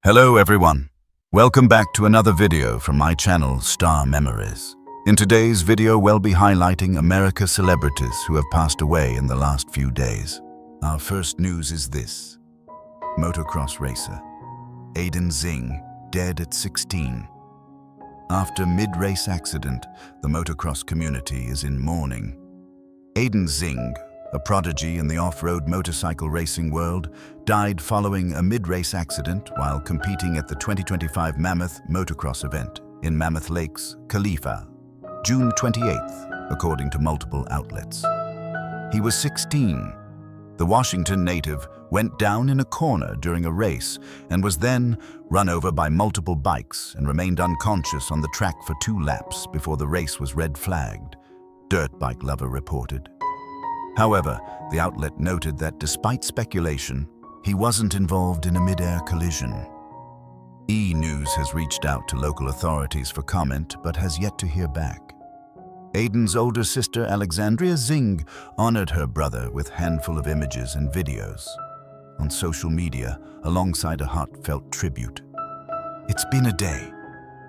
Hello everyone. Welcome back to another video from my channel, Star Memories. In today's video, we'll be highlighting America's celebrities who have passed away in the last few days. Our first news is this. Motocross racer Aidan Zing, dead at 16. After mid-race accident, the motocross community is in mourning. Aidan Zing, a prodigy in the off-road motorcycle racing world, died following a mid-race accident while competing at the 2025 Mammoth motocross event in Mammoth Lakes, Khalifa, June 28th, according to multiple outlets. He was 16. The Washington native went down in a corner during a race and was then run over by multiple bikes and remained unconscious on the track for 2 laps before the race was red-flagged, Dirt Bike Lover reported. However, the outlet noted that despite speculation, he wasn't involved in a mid-air collision. E! News has reached out to local authorities for comment but has yet to hear back. Aidan's older sister, Alexandria Zing, honored her brother with a handful of images and videos on social media alongside a heartfelt tribute. "It's been a day,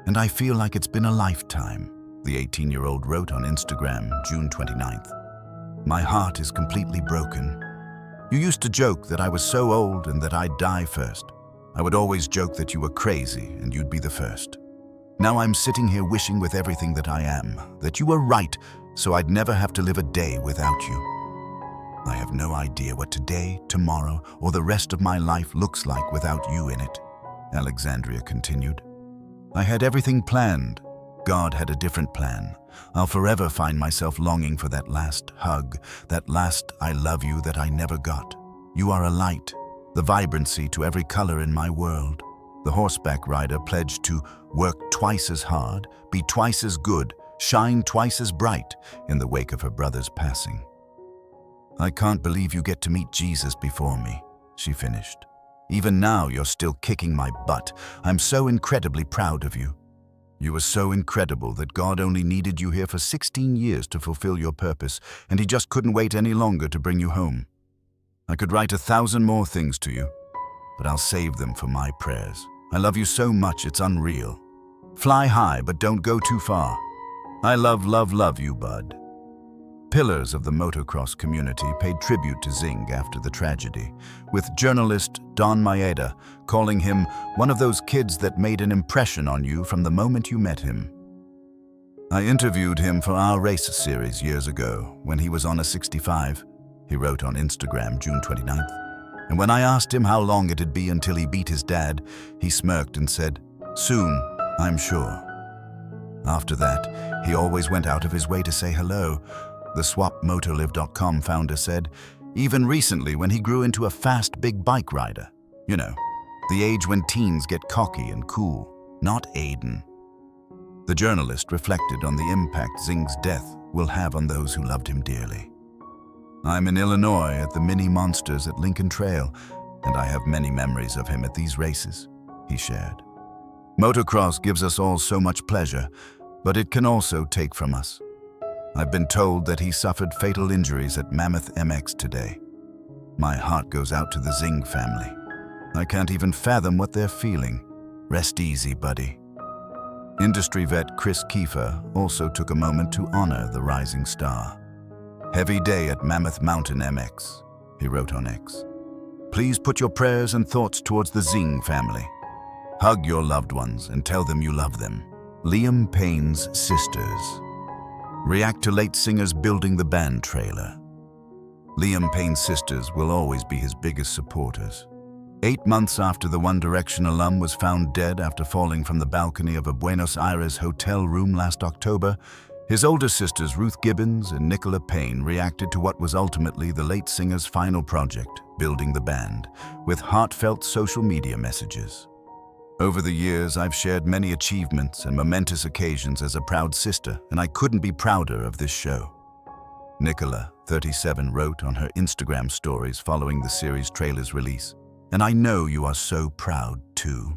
and I feel like it's been a lifetime," the 18-year-old wrote on Instagram, June 29th. "My heart is completely broken. You used to joke that I was so old and that I'd die first. I would always joke that you were crazy and you'd be the first. Now I'm sitting here wishing with everything that I am that you were right, so I'd never have to live a day without you. I have no idea what today, tomorrow, or the rest of my life looks like without you in it," Alexandria continued. "I had everything planned. God had a different plan. I'll forever find myself longing for that last hug, that last I love you that I never got. You are a light, the vibrancy to every color in my world." The horseback rider pledged to work twice as hard, be twice as good, shine twice as bright in the wake of her brother's passing. "I can't believe you get to meet Jesus before me," she finished. "Even now you're still kicking my butt. I'm so incredibly proud of you. You were so incredible that God only needed you here for 16 years to fulfill your purpose, and He just couldn't wait any longer to bring you home. I could write 1,000 more things to you, but I'll save them for my prayers. I love you so much it's unreal. Fly high, but don't go too far. I love you, bud." Pillars of the motocross community paid tribute to Zing after the tragedy, with journalist Don Maeda calling him one of those kids that made an impression on you from the moment you met him. "I interviewed him for our race series years ago when he was on a 65, he wrote on Instagram, June 29th. "And when I asked him how long it'd be until he beat his dad, he smirked and said, 'Soon, I'm sure.' After that, he always went out of his way to say hello," the swapmotorlive.com founder said, "even recently when he grew into a fast big bike rider. You know, the age when teens get cocky and cool, not Aidan." The journalist reflected on the impact Zing's death will have on those who loved him dearly. "I'm in Illinois at the Mini Monsters at Lincoln Trail, and I have many memories of him at these races," he shared. "Motocross gives us all so much pleasure, but it can also take from us. I've been told that he suffered fatal injuries at Mammoth MX today. My heart goes out to the Zing family. I can't even fathom what they're feeling. Rest easy, buddy." Industry vet Chris Kiefer also took a moment to honor the rising star. "Heavy day at Mammoth Mountain MX, he wrote on X. "Please put your prayers and thoughts towards the Zing family. Hug your loved ones and tell them you love them." Liam Payne's sisters react to late singer's building the band trailer. Liam Payne's sisters will always be his biggest supporters. 8 months after the One Direction alum was found dead after falling from the balcony of a Buenos Aires hotel room last October, his older sisters Ruth Gibbons and Nicola Payne reacted to what was ultimately the late singer's final project, Building the Band, with heartfelt social media messages. "Over the years, I've shared many achievements and momentous occasions as a proud sister, and I couldn't be prouder of this show," Nicola, 37, wrote on her Instagram stories following the series trailer's release. "And I know you are so proud, too.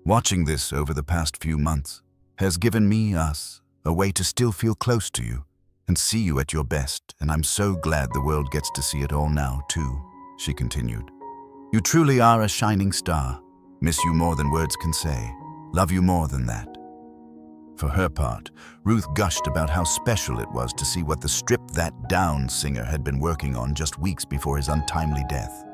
Watching this over the past few months has given us, a way to still feel close to you and see you at your best, and I'm so glad the world gets to see it all now, too," she continued. "You truly are a shining star. Miss you more than words can say. Love you more than that. For her part, Ruth gushed about how special it was to see what the Strip That Down singer had been working on just weeks before his untimely death.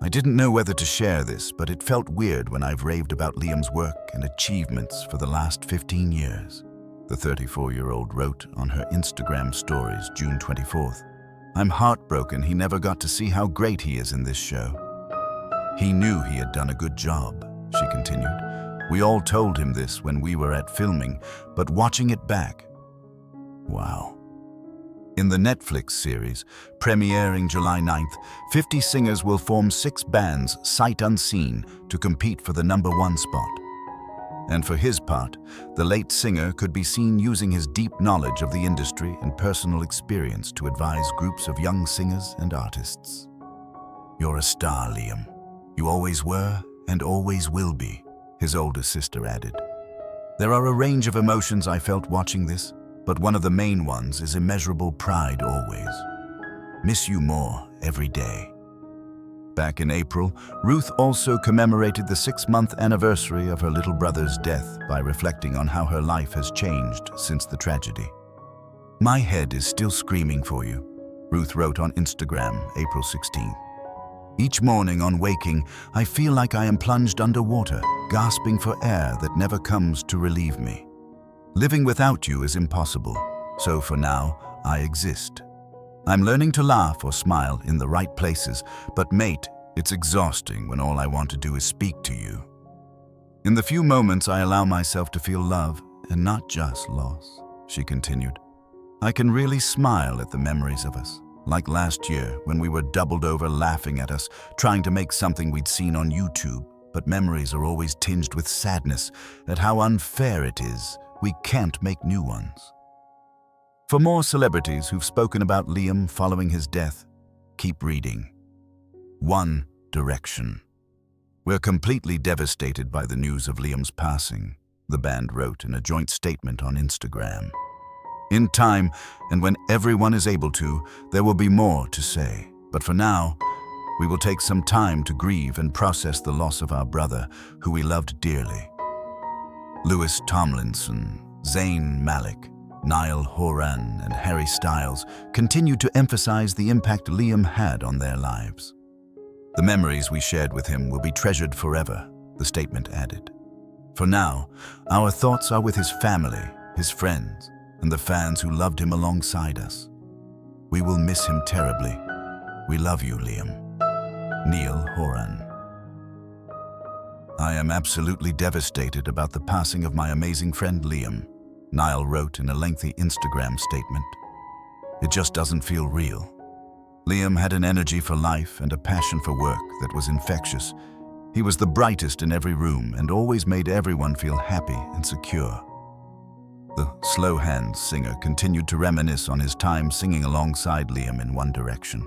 I didn't know whether to share this, but it felt weird when I've raved about Liam's work and achievements for the last 15 years. The 34-year-old wrote on her Instagram stories June 24th. I'm heartbroken he never got to see how great he is in this show. He knew he had done a good job, she continued. We all told him this when we were at filming, but watching it back, wow. In the Netflix series, premiering July 9th, 50 singers will form 6 bands, sight unseen, to compete for the #1 spot. And for his part, the late singer could be seen using his deep knowledge of the industry and personal experience to advise groups of young singers and artists. You're a star, Liam. You always were and always will be, his older sister added. There are a range of emotions I felt watching this, but one of the main ones is immeasurable pride always. Miss you more every day. Back in April, Ruth also commemorated the 6-month anniversary of her little brother's death by reflecting on how her life has changed since the tragedy. My head is still screaming for you, Ruth wrote on Instagram, April 16. Each morning on waking, I feel like I am plunged underwater, gasping for air that never comes to relieve me. Living without you is impossible, so for now, I exist. I'm learning to laugh or smile in the right places, but mate, it's exhausting when all I want to do is speak to you. In the few moments I allow myself to feel love, and not just loss, she continued, I can really smile at the memories of us. Like last year, when we were doubled over laughing at us, trying to make something we'd seen on YouTube, but memories are always tinged with sadness at how unfair it is we can't make new ones. For more celebrities who've spoken about Liam following his death, keep reading. One Direction. We're completely devastated by the news of Liam's passing, the band wrote in a joint statement on Instagram. In time, and when everyone is able to, there will be more to say. But for now, we will take some time to grieve and process the loss of our brother, who we loved dearly. Louis Tomlinson, Zayn Malik, Niall Horan, and Harry Styles continued to emphasize the impact Liam had on their lives. The memories we shared with him will be treasured forever, the statement added. For now, our thoughts are with his family, his friends, and the fans who loved him alongside us. We will miss him terribly. We love you, Liam. Niall Horan. I am absolutely devastated about the passing of my amazing friend Liam, Niall wrote in a lengthy Instagram statement. It just doesn't feel real. Liam had an energy for life and a passion for work that was infectious. He was the brightest in every room and always made everyone feel happy and secure. The Slow Hands singer continued to reminisce on his time singing alongside Liam in One Direction.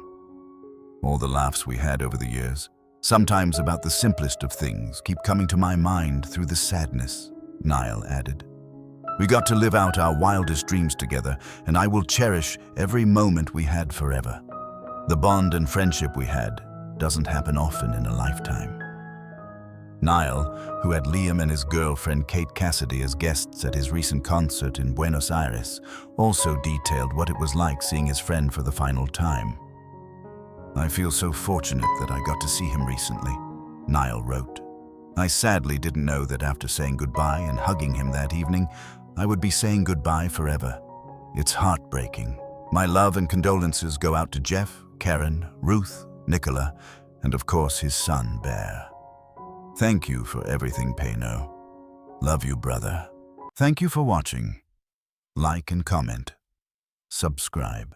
All the laughs we had over the years, sometimes about the simplest of things, keep coming to my mind through the sadness, Niall added. We got to live out our wildest dreams together, and I will cherish every moment we had forever. The bond and friendship we had doesn't happen often in a lifetime. Niall, who had Liam and his girlfriend Kate Cassidy as guests at his recent concert in Buenos Aires, also detailed what it was like seeing his friend for the final time. I feel so fortunate that I got to see him recently, Niall wrote. I sadly didn't know that after saying goodbye and hugging him that evening, I would be saying goodbye forever. It's heartbreaking. My love and condolences go out to Jeff, Karen, Ruth, Nicola, and of course his son, Bear. Thank you for everything, Payno. Love you, brother. Thank you for watching. Like and comment. Subscribe.